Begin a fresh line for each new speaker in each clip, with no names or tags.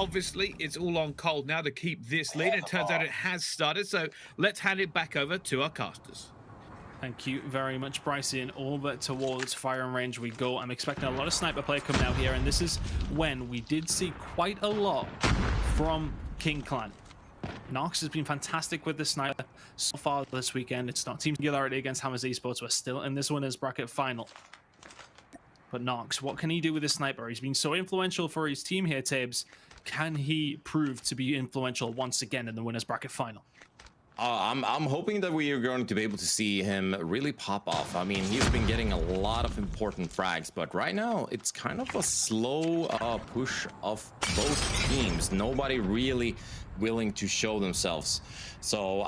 Obviously, it's all on Cold now to keep this lead. It turns out it has started, so let's hand it back over to our casters.
Thank you very much, Brycey, and over towards firing range we go. I'm expecting a lot of sniper play coming out here, and this is when we did see quite a lot from King Clan. Nox has been fantastic with the sniper so far this weekend. It's not team singularity against Hammers Esports. We're still in this winners bracket final. But Nox, what can he do with his sniper? He's been so influential for his team here, Tabes. Can he prove to be influential once again in the winners bracket final?
I'm hoping that we are going to be able to see him really pop off. I mean, he's been getting a lot of important frags, but right now it's kind of a slow push of both teams. Nobody really willing to show themselves. So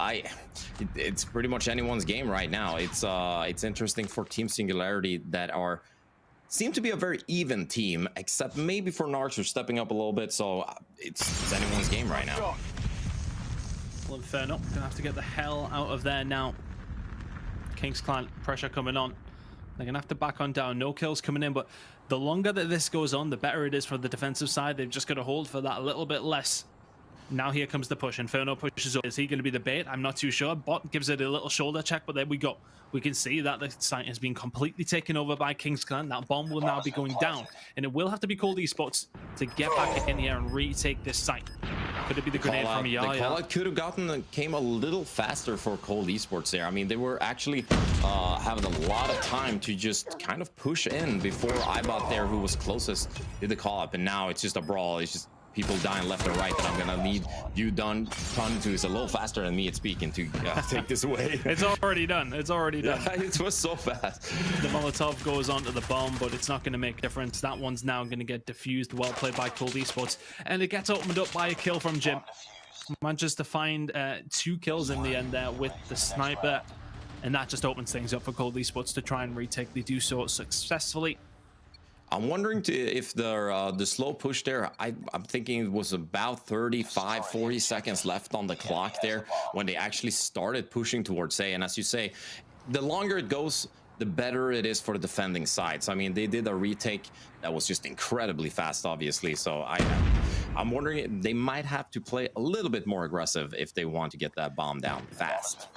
it's pretty much anyone's game right now. It's interesting for Team Singularity that seem to be a very even team, except maybe for Narcs who's stepping up a little bit. So it's anyone's game right now.
Well, Inferno gonna have to get the hell out of there now. King's Clan pressure coming on. They're gonna have to back on down. No kills coming in, but the longer that this goes on, the better it is for the defensive side. They've just got to hold for that little bit less. Now here comes the push. Inferno pushes up. Is he going to be the bait? I'm not too sure. Bot gives it a little shoulder check, but there we go. We can see that the site has been completely taken over by King's Clan. That bomb will now be going down, and it will have to be called Esports to get back in here and retake this site. Could it be the grenade from Yaya?
The call out could have came a little faster for Cold Esports there. I mean, they were actually having a lot of time to just kind of push in before Ibot there, who was closest, did the call up, and now it's just a brawl. It's just people dying left and right, and I'm gonna need you done to is a little faster than me at speaking to take this away.
It's already done. It's already done.
Yeah, it was so fast.
The Molotov goes onto the bomb, but it's not going to make a difference. That one's now going to get diffused. Well played by Cold Esports, and it gets opened up by a kill from Jim. Manages to find 2 kills in the end there with the sniper, and that just opens things up for Cold Esports to try and retake. They do so successfully.
I'm wondering if the slow push there, I'm thinking it was about 35, 40 seconds left on the clock there when they actually started pushing towards A. And as you say, the longer it goes, the better it is for the defending sides. I mean, they did a retake that was just incredibly fast, obviously. So I'm wondering if they might have to play a little bit more aggressive if they want to get that bomb down fast.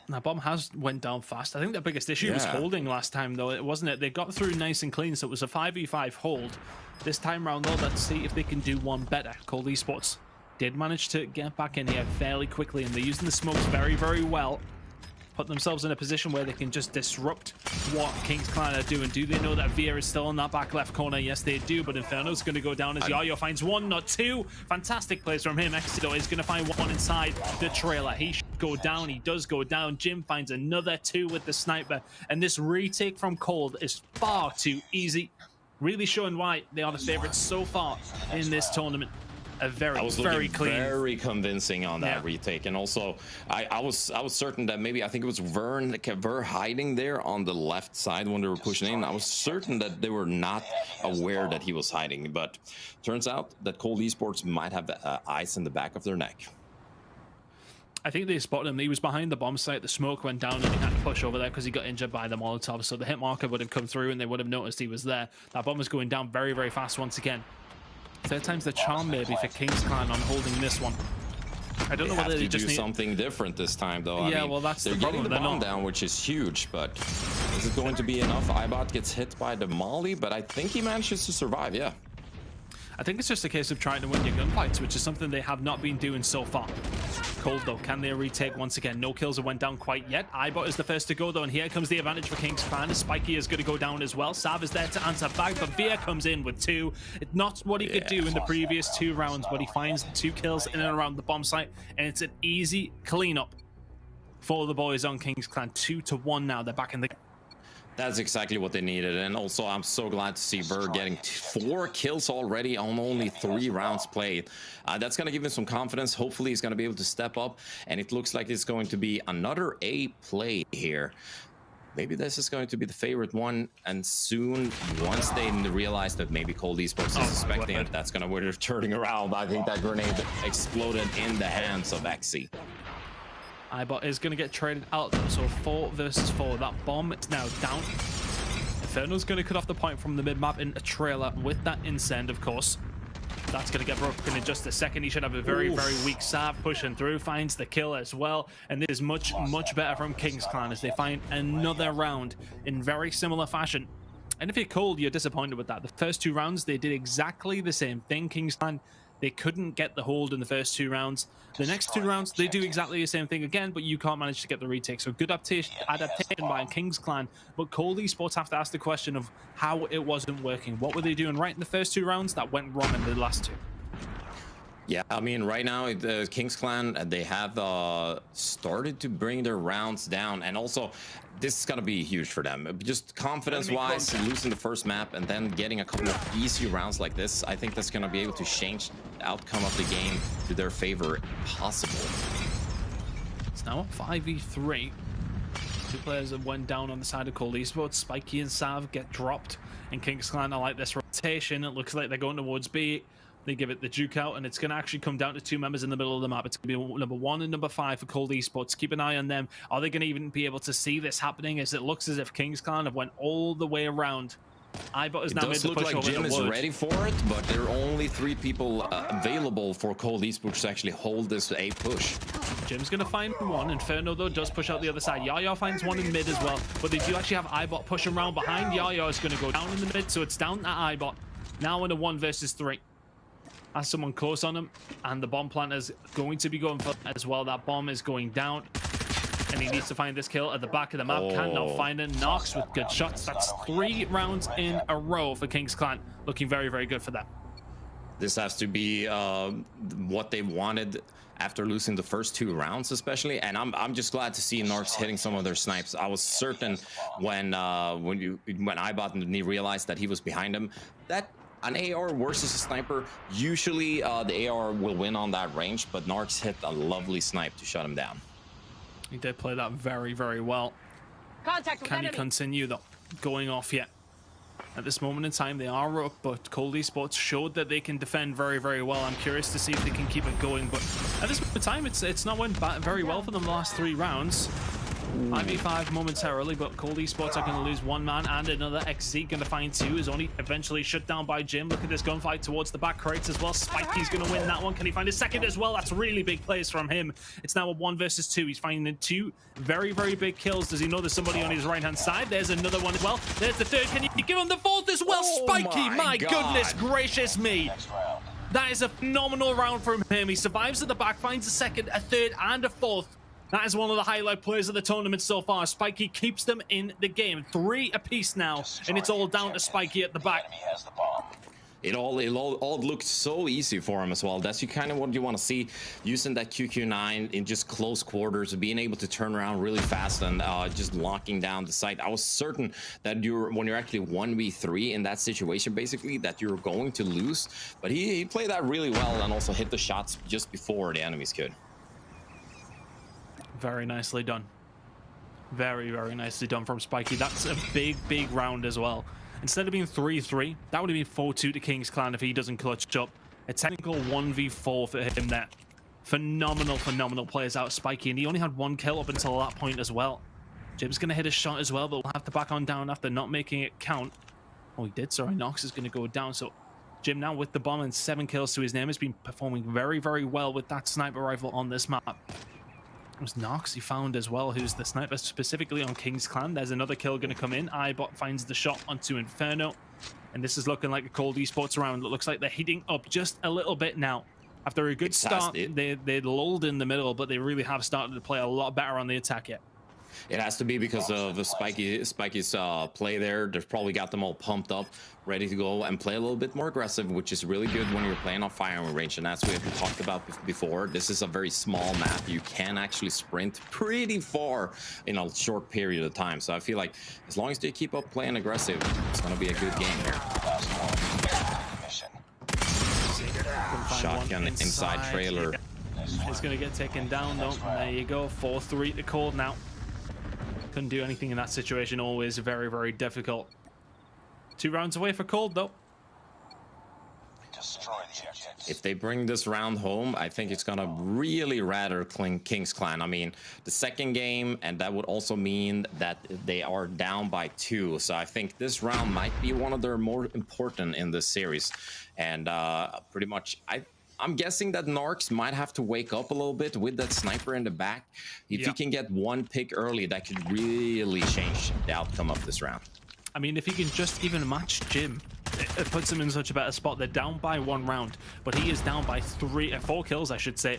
That bomb has went down fast. I think the biggest issue was holding last time, though, it wasn't it? They got through nice and clean, so it was a 5v5 hold. This time round, though, let's see if they can do one better. Cold Esports did manage to get back in here fairly quickly, and they're using the smokes very, very well. Put themselves in a position where they can just disrupt what King's Clan are doing. Do they know that Via is still in that back left corner? Yes, they do, but Inferno's going to go down as Yayo finds 1, not 2. Fantastic plays from him. Exido is going to find 1 inside the trailer. He should go down. He does go down. Jim finds another 2 with the sniper, and this retake from Cold is far too easy. Really showing why they are the favorites so far in this tournament. A very clean,
very convincing on that retake. And also I was certain that maybe, I think it was Ver hiding there on the left side when they were pushing in. I was certain that they were not aware that he was hiding, but turns out that Cold Esports might have ice in the back of their neck.
I think they spotted him. He was behind the bomb site. The smoke went down, and he had to push over there because he got injured by the Molotov. So the hit marker would have come through, and they would have noticed he was there. That bomb was going down very, very fast once again. 3rd time's the charm, maybe, for King's Clan on holding this one. I don't know whether they just
do something different this time, though.
Yeah,
I mean,
well, that's
they're
the problem.
getting the bomb down, which is huge, but is it going to be enough? Ibot gets hit by the molly, but I think he manages to survive. Yeah.
I think it's just a case of trying to win your gunfights, which is something they have not been doing so far. Cold, though, can they retake once again? No kills have went down quite yet. Ibot is the first to go, though, and here comes the advantage for King's Clan. Spiky is going to go down as well. Sav is there to answer back, but Via comes in with 2. It's not what he could do in the previous 2 rounds, but he finds 2 kills in and around the bomb site, and it's an easy cleanup for the boys on King's Clan. 2-1 now. They're back in the...
That's exactly what they needed. And also, I'm so glad to see Ver getting 4 kills already on only 3 rounds played. That's going to give him some confidence. Hopefully, he's going to be able to step up. And it looks like it's going to be another A play here. Maybe this is going to be the favorite one. And soon, once they realize that maybe Cold Esports is suspecting it, that's going to be turning around. I think that grenade exploded in the hands of XC.
Ibot is going to get traded out, though, so 4 versus 4. That bomb is now down. Inferno's going to cut off the point from the mid-map in a trailer with that incend, of course. That's going to get broken in just a second. He should have a very, very weak Sav pushing through, finds the kill as well. And this is much, much better from Kings Clan as they find another round in very similar fashion. And if you're cold, you're disappointed with that. The first 2 rounds, they did exactly the same thing. Kings Clan, they couldn't get the hold in the first 2 rounds. The next 2 rounds, they do exactly the same thing again, but you can't manage to get the retake. So good adaptation by Kings Clan. But Cold Esports have to ask the question of how it wasn't working. What were they doing right in the first 2 rounds that went wrong in the last 2?
Yeah, I mean, right now, the Kings Clan, they have started to bring their rounds down. And also, this is going to be huge for them. Just confidence-wise, losing the first map and then getting a couple of easy rounds like this, I think that's going to be able to change the outcome of the game to their favor, possible.
It's now a 5v3. 2 players have went down on the side of Cold Esports. Spiky and Sav get dropped. And Kings Clan, I like this rotation. It looks like they're going towards B. They give it the juke out, and it's going to actually come down to 2 members in the middle of the map. It's going to be number 1 and number 5 for Cold Esports. Keep an eye on them. Are they going to even be able to see this happening? As it looks as if Kings Clan have went all the way around. Ibot is now made the push over. It does look like
Jim is ready for it, but there are only 3 people available for Cold Esports to actually hold this A push.
Jim's going to find 1. Inferno, though, does push out the other side. Yaya finds 1 in mid as well, but they do actually have Ibot pushing around behind. Yaya is going to go down in the mid, so it's down at Ibot. Now in a 1 versus 3. Has someone close on him, and the bomb planter is going to be going for as well. That bomb is going down, and he needs to find this kill at the back of the map. Cannot find it. Nox with good shots. That's 3 rounds in a row for Kings Clan. Looking very, very good for them.
This has to be what they wanted after losing the first 2 rounds, especially. And I'm just glad to see Narcs hitting some of their snipes. I was certain when Ibot realized that he was behind him that an AR versus a sniper, usually the AR will win on that range, but Narcs hit a lovely snipe to shut him down.
He did play that very, very well. Can he continue, though? Going off yet? At this moment in time, they are up, but Cold Esports showed that they can defend very, very well. I'm curious to see if they can keep it going, but at this moment in time, it's not went very well for them the last 3 rounds. 5v5 momentarily, but Cold Esports are going to lose 1 man and another. XZ going to find 2, is only eventually shut down by Jim. Look at this gunfight towards the back crates as well. Spiky's going to win that one. Can he find a second as well? That's really big plays from him. It's now a 1 versus 2. He's finding 2 very, very big kills. Does he know there's somebody on his right-hand side? There's another one as well. There's the 3rd. Can you give him the 4th as well? Spiky, my goodness gracious me. That is a phenomenal round from him. He survives at the back, finds a 2nd, a 3rd, and a 4th. That is one of the highlight plays of the tournament so far. Spiky keeps them in the game. 3 apiece now, and it's all down to Spiky at the back.
It all looked so easy for him as well. That's kind of what you want to see, using that QQ9 in just close quarters, being able to turn around really fast and just locking down the site. I was certain that when you're actually 1v3 in that situation, basically, that you're going to lose. But he played that really well and also hit the shots just before the enemies could.
Very nicely done. Very, very nicely done from Spiky. That's a big, big round as well. Instead of being 3-3, that would have been 4-2 to Kings Clan if he doesn't clutch up. A technical 1v4 for him there. Phenomenal, phenomenal players out of Spiky, and he only had 1 kill up until that point as well. Jim's going to hit a shot as well, but we'll have to back on down after not making it count. Oh, he did, sorry. Nox is going to go down, so Jim now with the bomb and 7 kills to his name has been performing very, very well with that sniper rifle on this map. It was Nox he found as well, who's the sniper specifically on Kings Clan. There's another kill going to come in. Ibot finds the shot onto Inferno. And this is looking like a Cold Esports round. It looks like they're heating up just a little bit now. After a good start, they lulled in the middle, but they really have started to play a lot better on the attack yet.
It has to be because of Spiky's play there. They've probably got them all pumped up, ready to go and play a little bit more aggressive, which is really good when you're playing on firing range. And as we have talked about before, this is a very small map. You can actually sprint pretty far in a short period of time. So I feel like as long as they keep up playing aggressive, it's going to be a good game here. Shotgun inside trailer.
It's going to get taken down though. There you go. 4-3 to Cold now. Couldn't do anything in that situation. Always very, very difficult. 2 rounds away for Cold though.
If they bring this round home, I think it's gonna really rattle King's Clan. I mean, the second game, and that would also mean that they are down by 2. So I think this round might be one of their more important in this series. And pretty much, I'm guessing that Narcs might have to wake up a little bit with that sniper in the back. If he can get one pick early, that could really change the outcome of this round.
I mean, if he can just even match Jim, it puts him in such a better spot. They're down by 1 round, but he is down by 4 kills, I should say,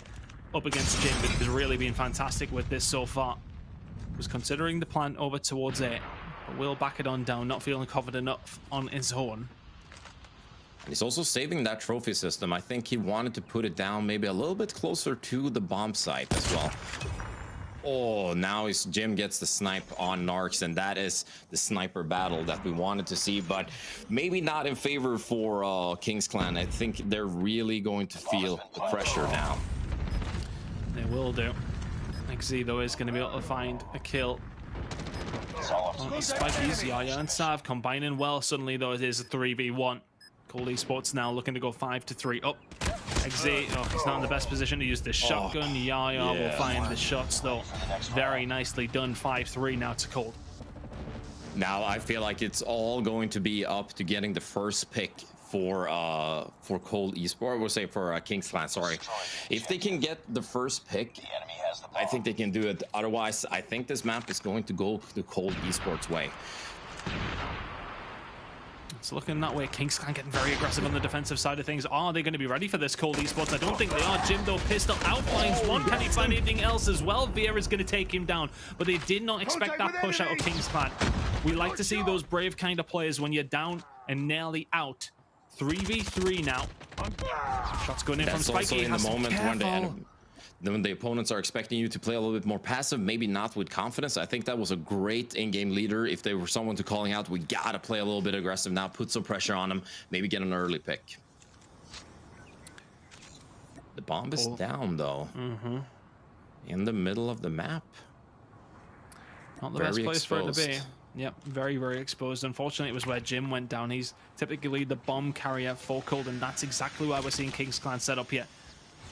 up against Jim. But he's really been fantastic with this so far. Was considering the plan over towards A, but will back it on down, not feeling confident enough on his own.
And he's also saving that trophy system. I think he wanted to put it down maybe a little bit closer to the bomb site as well. Oh, now Jim gets the snipe on Narcs, and that is the sniper battle that we wanted to see, but maybe not in favor for King's Clan. I think they're really going to feel the pressure now.
They will do. XZ, though, is going to be able to find a kill. Spiky's Yaya and Sav combining well. Suddenly, though, it is a 3v1. Cold Esports now looking to go 5-3 up. XZ, he's not in the best position to use the shotgun. Yaya will find the shots, though. Very nicely done. 5-3 now to Cold.
Now I feel like it's all going to be up to getting the first pick for Cold Esports. We'll say for King's Clan. Sorry, if they can get the first pick, I think they can do it. Otherwise, I think this map is going to go the Cold Esports way.
It's looking that way. King's Clan getting very aggressive on the defensive side of things. Are they going to be ready for this Cold Esports? I don't think they are. Jim, though, pistol out, finds one. Can he find anything else as well? Vieira's going to take him down, but they did not expect that push out of King's Clan. We like to see those brave kind of players when you're down and nearly out. 3v3 now. Shots going in from Spiky.
In the moment when the opponents are expecting you to play a little bit more passive, maybe not with confidence. I think that was a great in-game leader. If they were someone to calling out, we gotta play a little bit aggressive now, put some pressure on them, maybe get an early pick. The bomb is down, though. In the middle of the map.
Not the best place for it to be. Yep, very, very exposed. Unfortunately, it was where Jim went down. He's typically the bomb carrier for Cold, and that's exactly why we're seeing King's Clan set up here.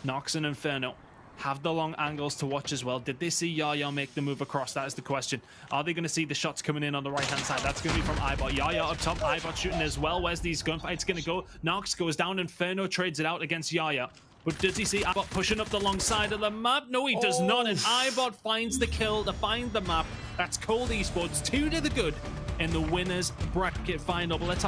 Nox and Inferno have the long angles to watch as well. Did they see Yaya make the move across? That is the question. Are they going to see the shots coming in on the right-hand side? That's going to be from Ibot. Yaya up top, Ibot shooting as well. Where's these gunfights going to go? Nox goes down, Inferno trades it out against Yaya. But does he see Ibot pushing up the long side of the map? No, he does not. And Ibot finds the kill to find the map. That's Cold Esports, 2 to the good in the winners bracket final. But let's have